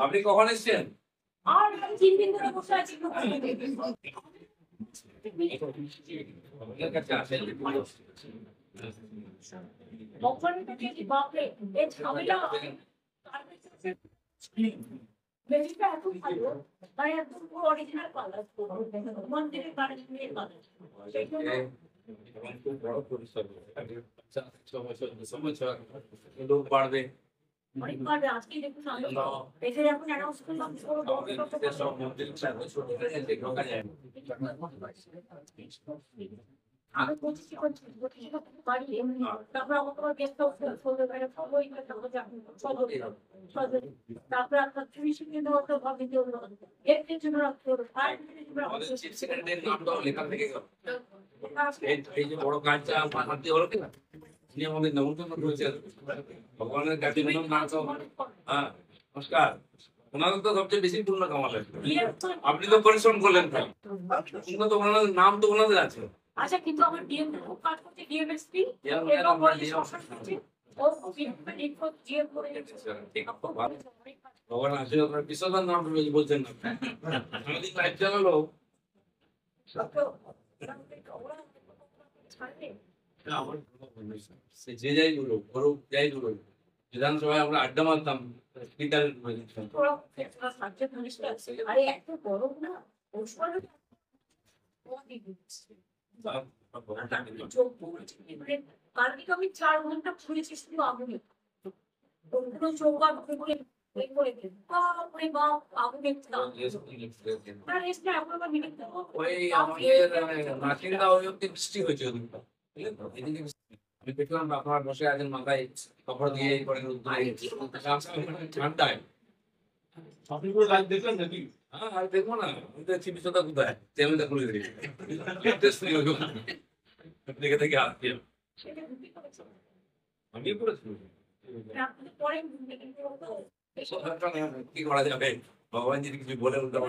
আপনি কখন এসছেন? আর 3 দিন ধরে বসে আছি। আপনার কাছে আসেন। বাপরে এই ঝামেলা বেশিটা এত ভালো তাই একদম পুরো অরিজিনাল কালার মন্দিরের কালার নিয়ে কালার সেই জন্য খুব বড় পরিসর লোক বাড়বে। অনেক ভাবে আজকে দেখুন আলো এসে এখন অ্যানাউন্স করলাম পুরো সব মন্দির ঢোকা যায়। আমি বলছি বাড়ি তারপর আমার তোমার গেস্ট হাউস তারপরে আপনার ফিনিশিং এর একটা ভাবি জন্য এর জন্য রাখতে হবে আমাদের চিফ সেক্রেটারির নামটাও লেখা থেকে গেল। এই যে বড় কাজটা মানতে হলো কিনা তিনি আমাদের নমস্কার করেছেন ভগবানের কাছে নাম তো হ্যাঁ নমস্কার। ওনাদের তো সবচেয়ে বেশি পূর্ণ কামালেন, আপনি তো পরিশ্রম করলেন কিন্তু তো ওনাদের নাম তো ওনাদের আছে। আচ্ছা কিন্তু আমার ডিএম খুব কাজ করছে ডিএমএসপি ভগবান আসলে আপনার বিশ্বনাথ নাম বলছেন না আমাদের লাইফ চালালো যে যাই বলো গরু যাই বলো বিধানসভায় আমরা আড্ডা মারতাম স্পিকার আরে এত গরম না কালকে আমি 4 ঘন্টা ঘুরেছি শুধু আগুনে ওগুলো চৌকা করে বৃষ্টি হয়েছে আমি দেখলাম আপনার বসে আছেন মাথায় কাপড় দিয়ে ঠান্ডায় আপনি পুরো লাইভ দেখলেন নাকি? হ্যাঁ আর দেখবো না আমি তো চিকিৎসা কোথায় চ্যানেলটা খুলে দিই দেখে থেকে আসছি আমি করেছি কি করা যাবে ভগবান যদি কিছু বলে উল্টা